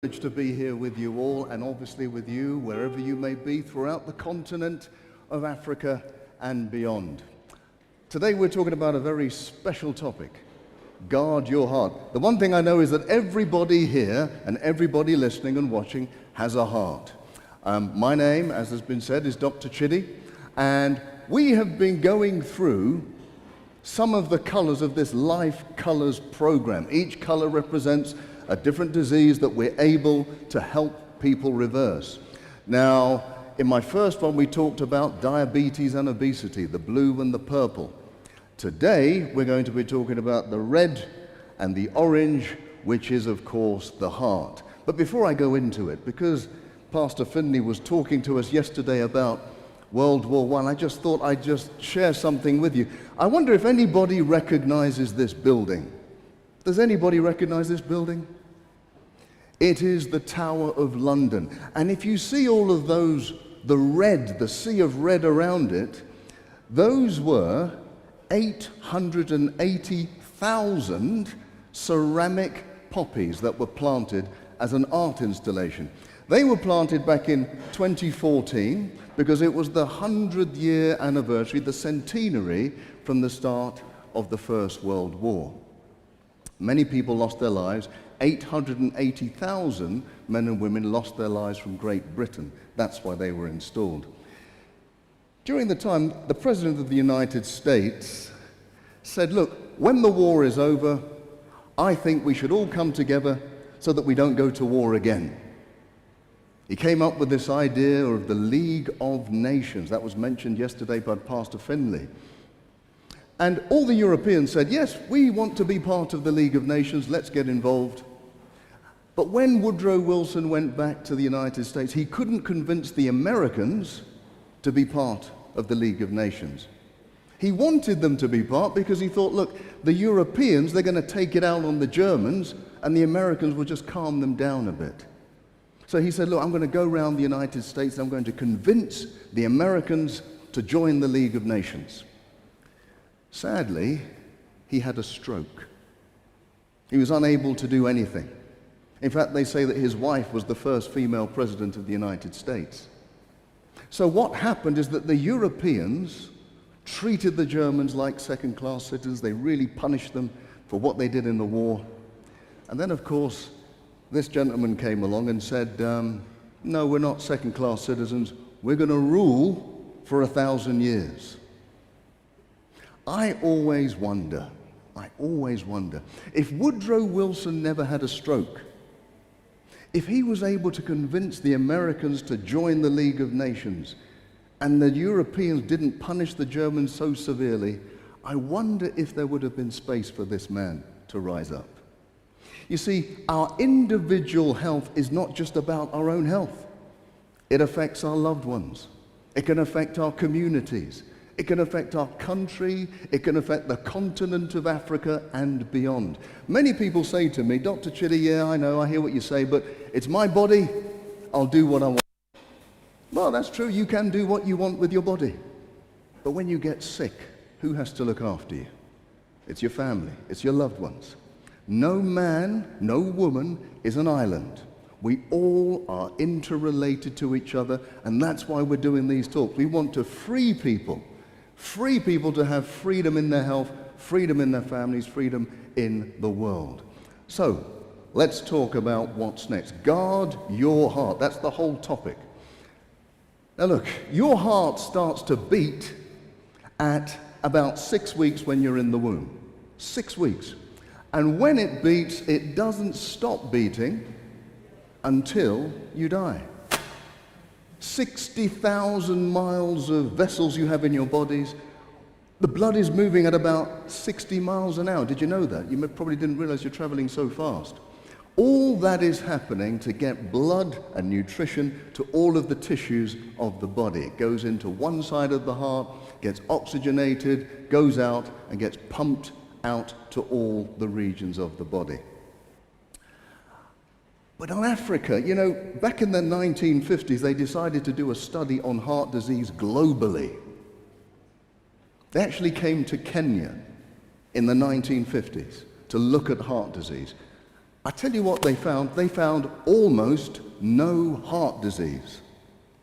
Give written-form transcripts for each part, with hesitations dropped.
Privileged to be here with you all, and obviously with you wherever you may be throughout the continent of Africa and beyond. Today we're talking about a very special topic: guard your heart. The one thing I know is that everybody here and everybody listening and watching has a heart. My name, as has been said, is Dr. Chidi, and we have been going through some of the colors of this Life Colors program. Each color represents a different disease that we're able to help people reverse. Now, in my first one, we talked about diabetes and obesity, the blue and the purple. Today, we're going to be talking about the red and the orange, which is, of course, the heart. But before I go into it, because Pastor Finley was talking to us yesterday about World War I, I just thought I'd just share something with you. I wonder if anybody recognizes this building. Does anybody recognize this building? It is the Tower of London. And if you see all of those, the red, the sea of red around it, those were 880,000 ceramic poppies that were planted as an art installation. They were planted back in 2014 because it was the 100-year anniversary, the centenary from the start of the First World War. Many people lost their lives. 880,000 men and women lost their lives from Great Britain. That's why they were installed. During the time, the President of the United States said, look, when the war is over, I think we should all come together so that we don't go to war again. He came up with this idea of the League of Nations. That was mentioned yesterday by Pastor Finley. And all the Europeans said, yes, we want to be part of the League of Nations, let's get involved. But when Woodrow Wilson went back to the United States, he couldn't convince the Americans to be part of the League of Nations. He wanted them to be part because he thought, look, the Europeans, they're going to take it out on the Germans, and the Americans will just calm them down a bit. So he said, look, I'm going to go around the United States, and I'm going to convince the Americans to join the League of Nations. Sadly, he had a stroke. He was unable to do anything. In fact, they say that his wife was the first female president of the United States. So what happened is that the Europeans treated the Germans like second-class citizens. They really punished them for what they did in the war. And then, of course, this gentleman came along and said, no, we're not second-class citizens. We're going to rule for 1,000 years. I always wonder, if Woodrow Wilson never had a stroke, if he was able to convince the Americans to join the League of Nations and the Europeans didn't punish the Germans so severely, I wonder if there would have been space for this man to rise up. You see, our individual health is not just about our own health. It affects our loved ones. It can affect our communities. It can affect our country, it can affect the continent of Africa and beyond. Many people say to me, Dr. Chidi, yeah, I know, I hear what you say, but it's my body, I'll do what I want. Well, that's true, you can do what you want with your body. But when you get sick, who has to look after you? It's your family, it's your loved ones. No man, no woman is an island. We all are interrelated to each other, and that's why we're doing these talks. We want to free people to have freedom in their health, freedom in their families, freedom in the world. So, let's talk about what's next. Guard your heart. That's the whole topic. Now look, your heart starts to beat at about 6 weeks when you're in the womb. 6 weeks. And when it beats, it doesn't stop beating until you die. 60,000 miles of vessels you have in your bodies. The blood is moving at about 60 miles an hour. Did you know that? You probably didn't realize you're traveling so fast. All that is happening to get blood and nutrition to all of the tissues of the body. It goes into one side of the heart, gets oxygenated, goes out, and gets pumped out to all the regions of the body. But in Africa, you know, back in the 1950s, they decided to do a study on heart disease globally. They actually came to Kenya in the 1950s to look at heart disease. I tell you what they found. They found almost no heart disease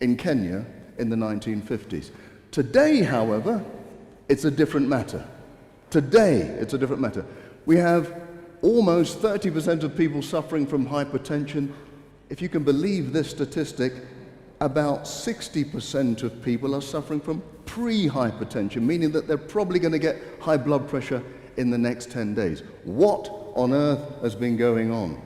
in Kenya in the 1950s. Today, however, it's a different matter. Today, it's a different matter. We have almost 30% of people suffering from hypertension. If you can believe this statistic, about 60% of people are suffering from pre-hypertension, meaning that they're probably going to get high blood pressure in the next 10 days. What on earth has been going on?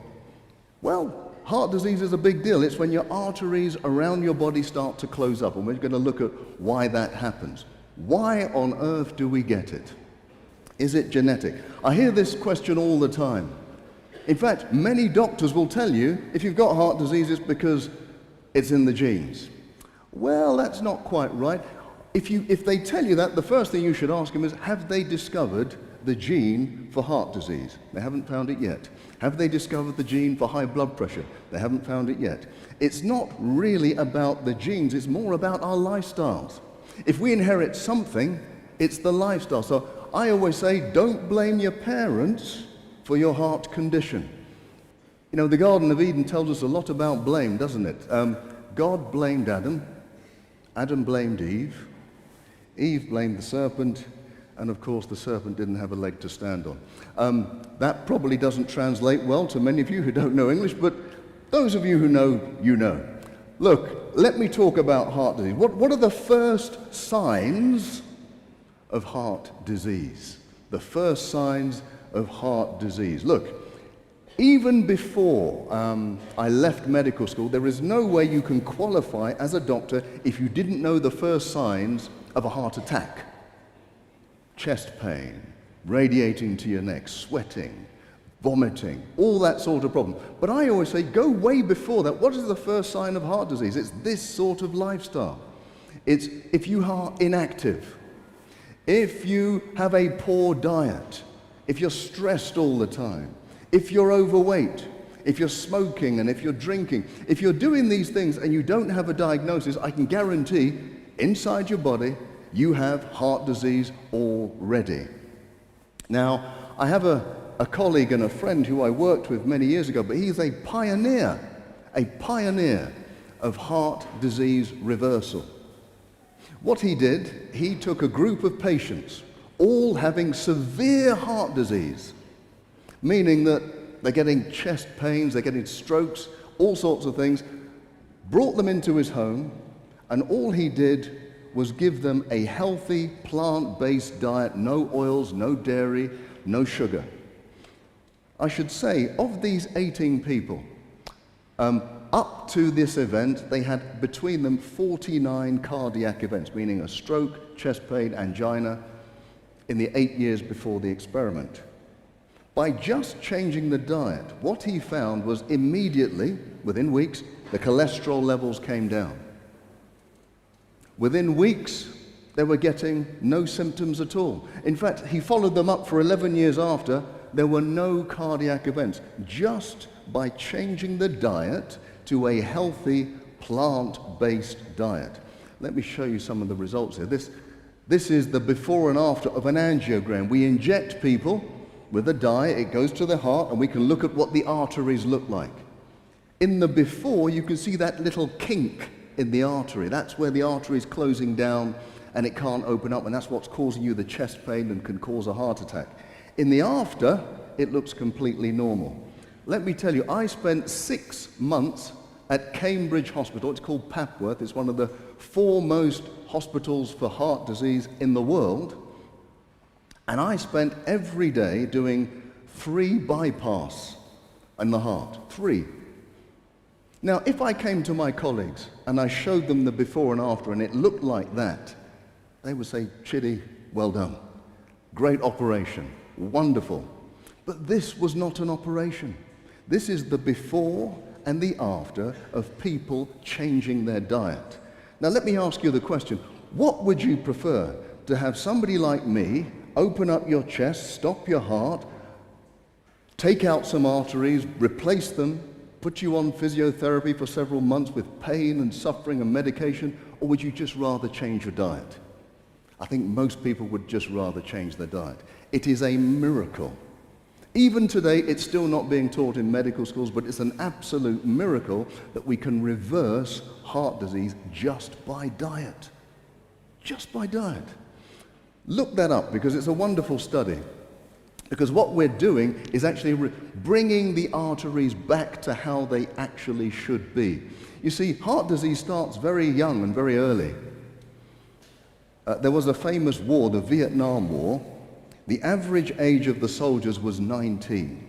Well, heart disease is a big deal. It's when your arteries around your body start to close up, and we're going to look at why that happens. Why on earth do we get it? Is it genetic? I hear this question all the time. In fact, many doctors will tell you if you've got heart disease, it's because it's in the genes. Well, that's not quite right. If they tell you that, the first thing you should ask them is, have they discovered the gene for heart disease? They haven't found it yet. Have they discovered the gene for high blood pressure? They haven't found it yet. It's not really about the genes, it's more about our lifestyles. If we inherit something, it's the lifestyle. So I always say, don't blame your parents for your heart condition. You know, the Garden of Eden tells us a lot about blame, doesn't it? God blamed Adam, Adam blamed Eve, Eve blamed the serpent, and of course the serpent didn't have a leg to stand on. That probably doesn't translate well to many of you who don't know English, but those of you who know, you know. Look, let me talk about heart disease. What are the first signs of heart disease? The first signs of heart disease. Look, even before I left medical school, there is no way you can qualify as a doctor if you didn't know the first signs of a heart attack. Chest pain, radiating to your neck, sweating, vomiting, all that sort of problem. But I always say, go way before that. What is the first sign of heart disease? It's this sort of lifestyle. It's if you are inactive, if you have a poor diet, if you're stressed all the time, if you're overweight, if you're smoking and if you're drinking, if you're doing these things and you don't have a diagnosis, I can guarantee inside your body you have heart disease already. Now, I have a colleague and a friend who I worked with many years ago, but he's a pioneer of heart disease reversal. What he did, he took a group of patients, all having severe heart disease, meaning that they're getting chest pains, they're getting strokes, all sorts of things, brought them into his home, and all he did was give them a healthy plant-based diet, no oils, no dairy, no sugar. I should say, of these 18 people, up to this event, they had between them 49 cardiac events, meaning a stroke, chest pain, angina, in the 8 years before the experiment. By just changing the diet, what he found was immediately, within weeks, the cholesterol levels came down. Within weeks, they were getting no symptoms at all. In fact, he followed them up for 11 years after. There were no cardiac events, just by changing the diet to a healthy plant-based diet. Let me show you some of the results here. This is the before and after of an angiogram. We inject people with a dye, it goes to the heart, and we can look at what the arteries look like. In the before, you can see that little kink in the artery. That's where the artery is closing down and it can't open up, and that's what's causing you the chest pain and can cause a heart attack. In the after, it looks completely normal. Let me tell you, I spent 6 months at Cambridge Hospital. It's called Papworth. It's one of the foremost hospitals for heart disease in the world. And I spent every day doing 3 bypass in the heart. 3. Now, if I came to my colleagues and I showed them the before and after and it looked like that, they would say, Chidi, well done. Great operation. Wonderful. But this was not an operation. This is the before and the after of people changing their diet. Now, let me ask you the question. What would you prefer? To have somebody like me open up your chest, stop your heart, take out some arteries, replace them, put you on physiotherapy for several months with pain and suffering and medication, or would you just rather change your diet? I think most people would just rather change their diet. It is a miracle. Even today, it's still not being taught in medical schools, but it's an absolute miracle that we can reverse heart disease just by diet. Just by diet. Look that up, because it's a wonderful study. Because what we're doing is actually bringing the arteries back to how they actually should be. You see, heart disease starts very young and very early. There was a famous war, the Vietnam War. The average age of the soldiers was 19.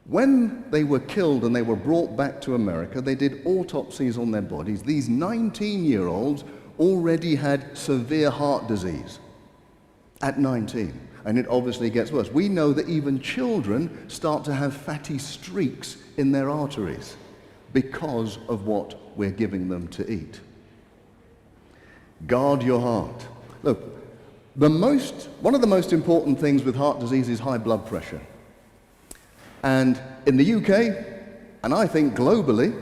When they were killed and they were brought back to America, they did autopsies on their bodies. These 19-year-olds already had severe heart disease at 19. And it obviously gets worse. We know that even children start to have fatty streaks in their arteries because of what we're giving them to eat. Guard your heart. Look, one of the most important things with heart disease is high blood pressure. And in the UK, and I think globally,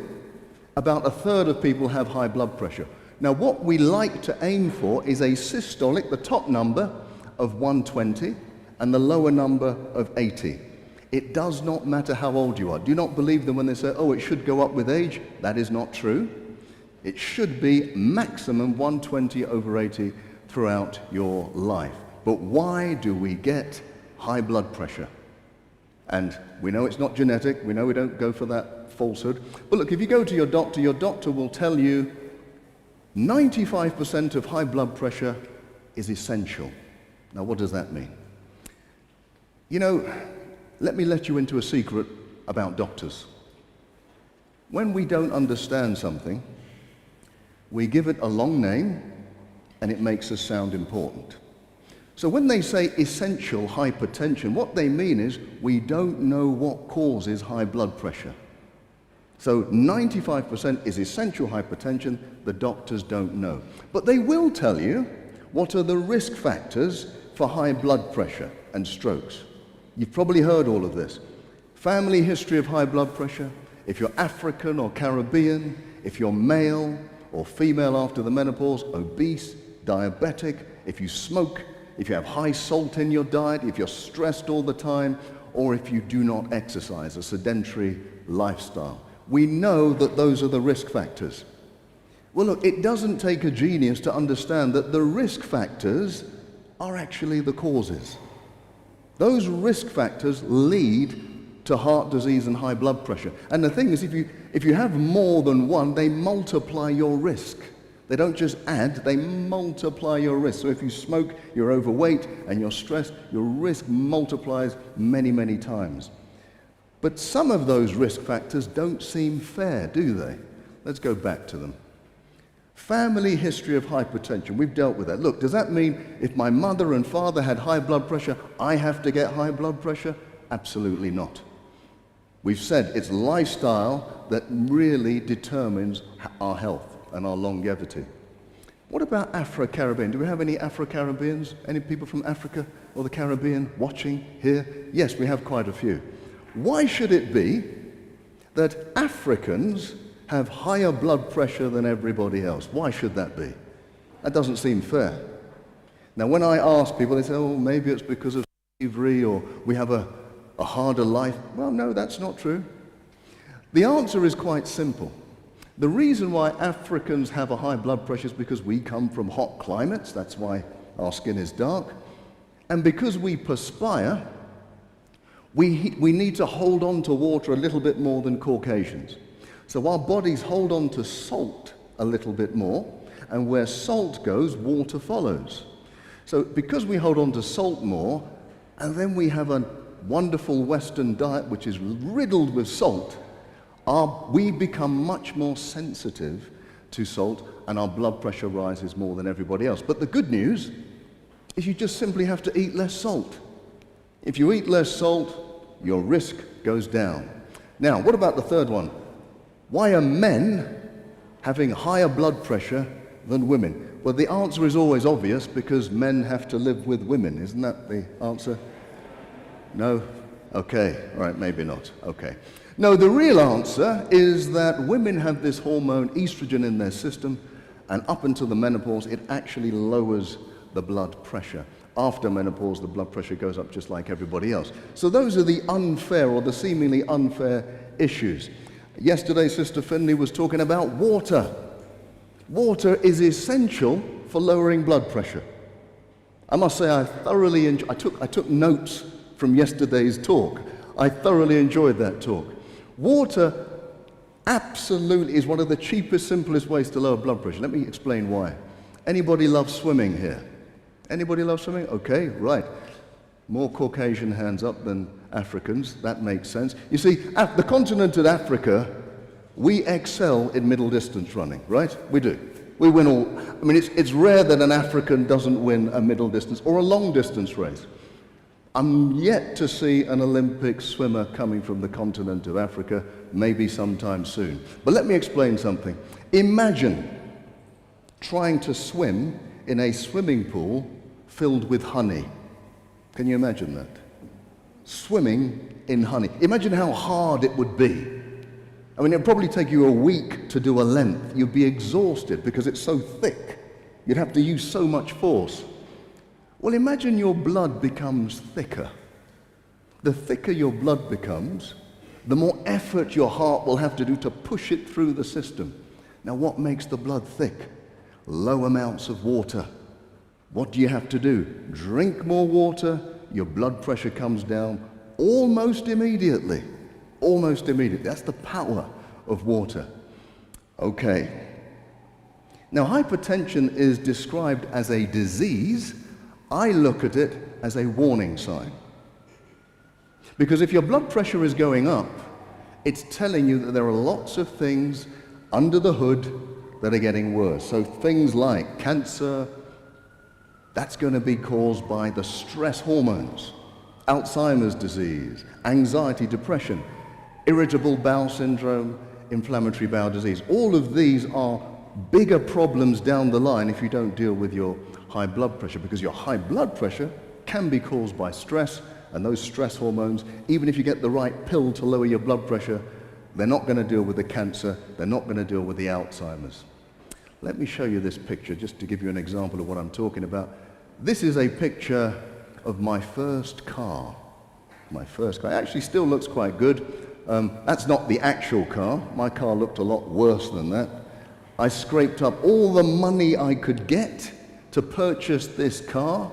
about a third of people have high blood pressure. Now, what we like to aim for is a systolic, the top number, of 120 and the lower number of 80. It does not matter how old you are. Do not believe them when they say, oh, it should go up with age. That is not true. It should be maximum 120 over 80 throughout your life. But why do we get high blood pressure? And we know it's not genetic. We know we don't go for that falsehood. But look, if you go to your doctor will tell you 95% of high blood pressure is essential. Now, what does that mean? You know, let me let you into a secret about doctors. When we don't understand something, we give it a long name and it makes us sound important. So when they say essential hypertension, what they mean is we don't know what causes high blood pressure. So 95% is essential hypertension, the doctors don't know. But they will tell you what are the risk factors for high blood pressure and strokes. You've probably heard all of this. Family history of high blood pressure, if you're African or Caribbean, if you're male or female after the menopause, obese, diabetic, if you smoke, if you have high salt in your diet, if you're stressed all the time, or if you do not exercise, a sedentary lifestyle. We know that those are the risk factors. Well, look, it doesn't take a genius to understand that the risk factors are actually the causes. Those risk factors lead to heart disease and high blood pressure. And the thing is, if you have more than one, they multiply your risk. They don't just add, they multiply your risk. So if you smoke, you're overweight, and you're stressed, your risk multiplies many, many times. But some of those risk factors don't seem fair, do they? Let's go back to them. Family history of hypertension, we've dealt with that. Look, does that mean if my mother and father had high blood pressure, I have to get high blood pressure? Absolutely not. We've said it's lifestyle that really determines our health and our longevity. What about Afro-Caribbean? Do we have any Afro-Caribbeans? Any people from Africa or the Caribbean watching here? Yes, we have quite a few. Why should it be that Africans have higher blood pressure than everybody else? Why should that be? That doesn't seem fair. Now, when I ask people, they say, oh, maybe it's because of slavery or we have a harder life. Well, no, that's not true. The answer is quite simple. The reason why Africans have a high blood pressure is because we come from hot climates. That's why our skin is dark. And because we perspire, we need to hold on to water a little bit more than Caucasians. So our bodies hold on to salt a little bit more, and where salt goes, water follows. So because we hold on to salt more, and then we have a wonderful Western diet which is riddled with salt, we become much more sensitive to salt, and our blood pressure rises more than everybody else. But the good news is you just simply have to eat less salt. If you eat less salt, your risk goes down. Now, what about the third one? Why are men having higher blood pressure than women? Well, the answer is always obvious, because men have to live with women. Isn't that the answer? No? Okay. All right, maybe not. Okay. No, the real answer is that women have this hormone estrogen in their system, and up until the menopause, it actually lowers the blood pressure. After menopause, the blood pressure goes up just like everybody else. So those are the unfair or the seemingly unfair issues. Yesterday, Sister Finley was talking about water. Water is essential for lowering blood pressure. I must say I thoroughly I took notes from yesterday's talk. I thoroughly enjoyed that talk. Water absolutely is one of the cheapest, simplest ways to lower blood pressure. Let me explain why. Anybody love swimming here? Anybody love swimming? Okay, right. More Caucasian hands up than Africans. That makes sense. You see, the continent of Africa, we excel in middle distance running, right? We do. We win all. I mean, it's rare that an African doesn't win a middle distance or a long distance race. I'm yet to see an Olympic swimmer coming from the continent of Africa, maybe sometime soon. But let me explain something. Imagine trying to swim in a swimming pool filled with honey. Can you imagine that? Swimming in honey. Imagine how hard it would be. I mean, it'd probably take you a week to do a length. You'd be exhausted because it's so thick. You'd have to use so much force. Well, imagine your blood becomes thicker. The thicker your blood becomes, the more effort your heart will have to do to push it through the system. Now, what makes the blood thick? Low amounts of water. What do you have to do? Drink more water, your blood pressure comes down almost immediately. Almost immediately. That's the power of water. Okay. Now, hypertension is described as a disease. I look at it as a warning sign. Because if your blood pressure is going up, it's telling you that there are lots of things under the hood that are getting worse. So things like cancer, that's going to be caused by the stress hormones, Alzheimer's disease, anxiety, depression, irritable bowel syndrome, inflammatory bowel disease. All of these are bigger problems down the line if you don't deal with your high blood pressure, because your high blood pressure can be caused by stress, and those stress hormones, even if you get the right pill to lower your blood pressure, they're not going to deal with the cancer, they're not going to deal with the Alzheimer's. Let me show you this picture just to give you an example of what I'm talking about. This is a picture of my first car. My first car. It actually still looks quite good. That's not the actual car. My car looked a lot worse than that. I scraped up all the money I could get to purchase this car.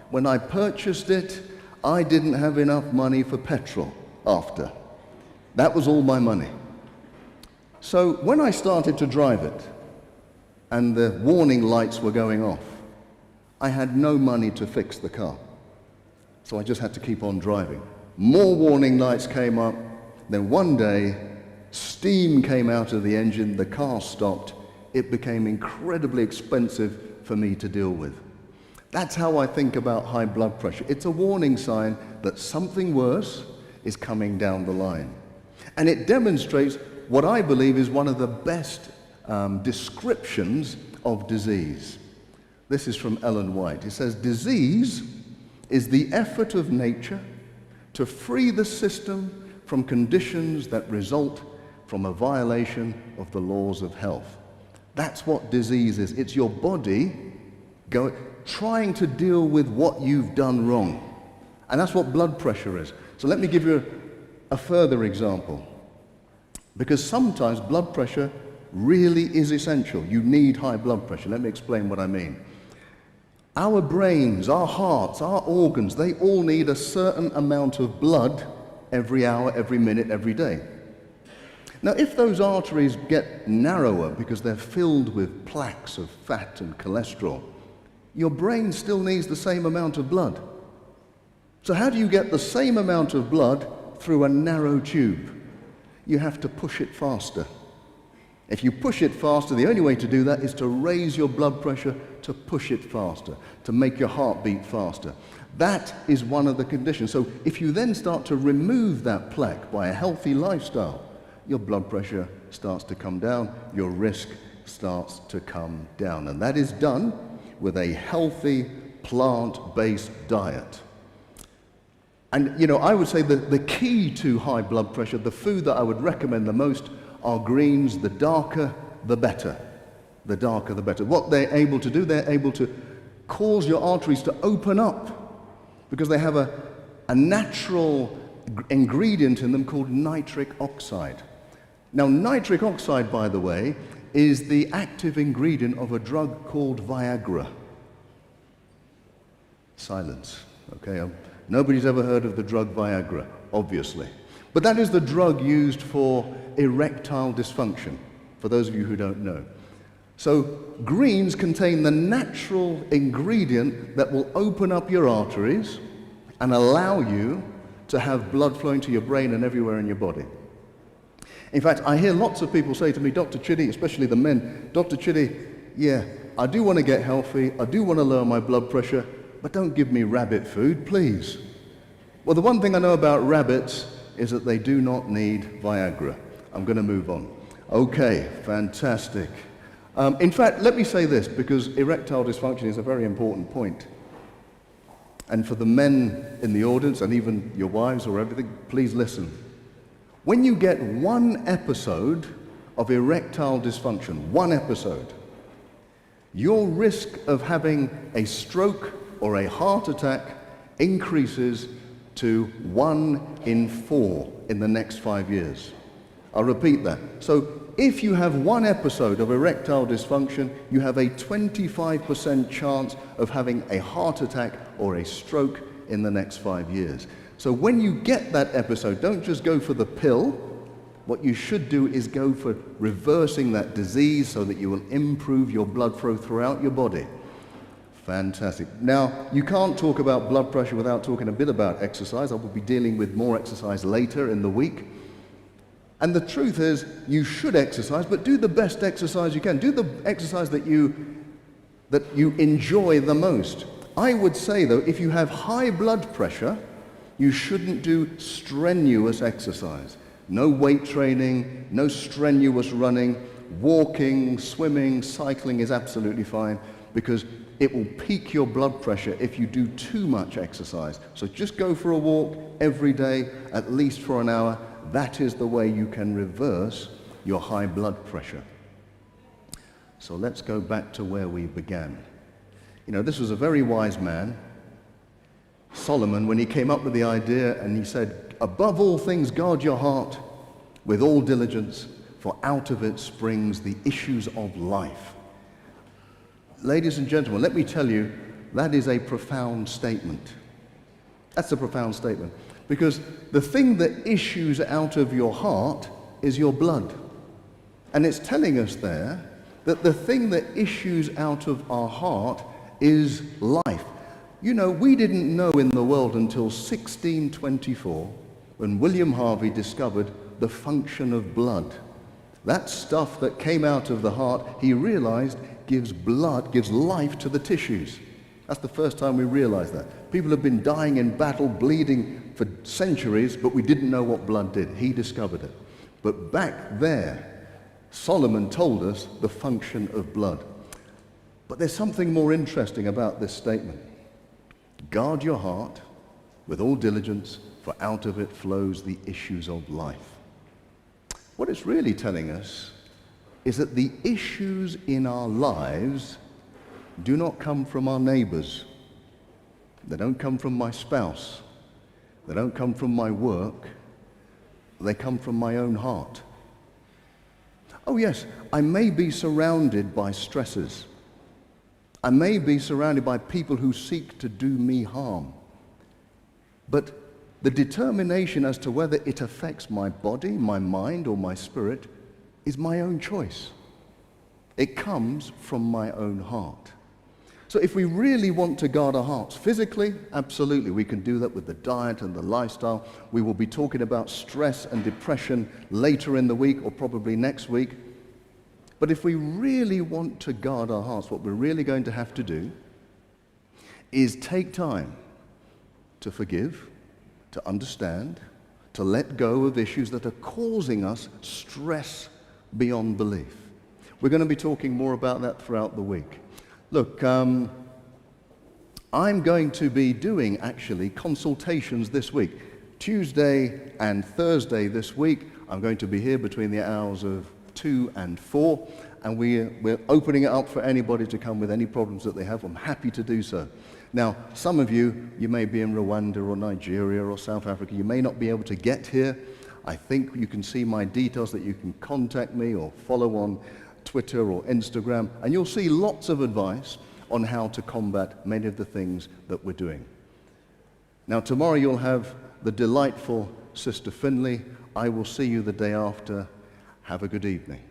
When I purchased it, I didn't have enough money for petrol after. That was all my money. So when I started to drive it, and the warning lights were going off, I had no money to fix the car. So I just had to keep on driving. More warning lights came up. Then one day, steam came out of the engine, the car stopped. It became incredibly expensive for me to deal with. That's how I think about high blood pressure. It's a warning sign that something worse is coming down the line. And it demonstrates what I believe is one of the best descriptions of disease. This is from Ellen White. It says, disease is the effort of nature to free the system from conditions that result from a violation of the laws of health. That's what disease is. It's your body trying to deal with what you've done wrong. And that's what blood pressure is. So let me give you a further example. Because sometimes blood pressure really is essential. You need high blood pressure. Let me explain what I mean. Our brains, our hearts, our organs, they all need a certain amount of blood every hour, every minute, every day. Now, if those arteries get narrower because they're filled with plaques of fat and cholesterol, your brain still needs the same amount of blood. So how do you get the same amount of blood through a narrow tube? You have to push it faster. If you push it faster, the only way to do that is to raise your blood pressure, to push it faster, to make your heart beat faster. That is one of the conditions. So if you then start to remove that plaque by a healthy lifestyle, your blood pressure starts to come down, your risk starts to come down. And that is done with a healthy, plant-based diet. And, you know, I would say that the key to high blood pressure, the food that I would recommend the most are greens. The darker, the better. The darker, the better. What they're able to do, they're able to cause your arteries to open up because they have a natural ingredient in them called nitric oxide. Now, nitric oxide, by the way, is the active ingredient of a drug called Viagra. Silence. Okay, nobody's ever heard of the drug Viagra, obviously. But that is the drug used for erectile dysfunction, for those of you who don't know. So greens contain the natural ingredient that will open up your arteries and allow you to have blood flowing to your brain and everywhere in your body. In fact, I hear lots of people say to me, Dr. Chidi, especially the men, Dr. Chidi, yeah, I do want to get healthy, I do want to lower my blood pressure, but don't give me rabbit food, please. Well, the one thing I know about rabbits is that they do not need Viagra. I'm going to move on. Okay, fantastic. In fact, let me say this, because erectile dysfunction is a very important point. And for the men in the audience, and even your wives or everything, please listen. When you get one episode of erectile dysfunction, one episode, your risk of having a stroke or a heart attack increases to 1 in 4 in the next 5 years. I'll repeat that. So if you have one episode of erectile dysfunction, you have a 25% chance of having a heart attack or a stroke in the next 5 years. So when you get that episode, don't just go for the pill. What you should do is go for reversing that disease so that you will improve your blood flow throughout your body. Fantastic. Now, you can't talk about blood pressure without talking a bit about exercise. I will be dealing with more exercise later in the week. And the truth is, you should exercise, but do the best exercise you can. Do the exercise that you enjoy the most. I would say, though, if you have high blood pressure, you shouldn't do strenuous exercise. No weight training, no strenuous running, walking, swimming, cycling is absolutely fine, because it will peak your blood pressure if you do too much exercise. So just go for a walk every day, at least for an hour. That is the way you can reverse your high blood pressure. So let's go back to where we began. You know, this was a very wise man, Solomon, when he came up with the idea, and he said, above all things, guard your heart with all diligence, for out of it springs the issues of life. Ladies and gentlemen, let me tell you, that is a profound statement. That's a profound statement. Because the thing that issues out of your heart is your blood. And it's telling us there that the thing that issues out of our heart is life. You know, we didn't know in the world until 1624, when William Harvey discovered the function of blood. That stuff that came out of the heart, he realized, gives life to the tissues. That's the first time we realized that. People have been dying in battle, bleeding for centuries, but we didn't know what blood did. He discovered it. But back there, Solomon told us the function of blood. But there's something more interesting about this statement. Guard your heart with all diligence, for out of it flows the issues of life. What it's really telling us is that the issues in our lives do not come from our neighbors. They don't come from my spouse. They don't come from my work. They come from my own heart. Oh yes, I may be surrounded by stressors. I may be surrounded by people who seek to do me harm. But the determination as to whether it affects my body, my mind, or my spirit is my own choice. It comes from my own heart. So if we really want to guard our hearts physically, absolutely, we can do that with the diet and the lifestyle. We will be talking about stress and depression later in the week, or probably next week. But if we really want to guard our hearts, what we're really going to have to do is take time to forgive, to understand, to let go of issues that are causing us stress beyond belief. We're going to be talking more about that throughout the week. Look, I'm going to be doing, actually, consultations this week. Tuesday and Thursday this week, I'm going to be here between the hours of 2 and 4, and we're opening it up for anybody to come with any problems that they have. I'm happy to do so. Now, some of you may be in Rwanda or Nigeria or South Africa. You may not be able to get here. I think you can see my details that you can contact me or follow on Twitter or Instagram, and you'll see lots of advice on how to combat many of the things that we're doing. Now, tomorrow you'll have the delightful Sister Finley. I will see you the day after. Have a good evening.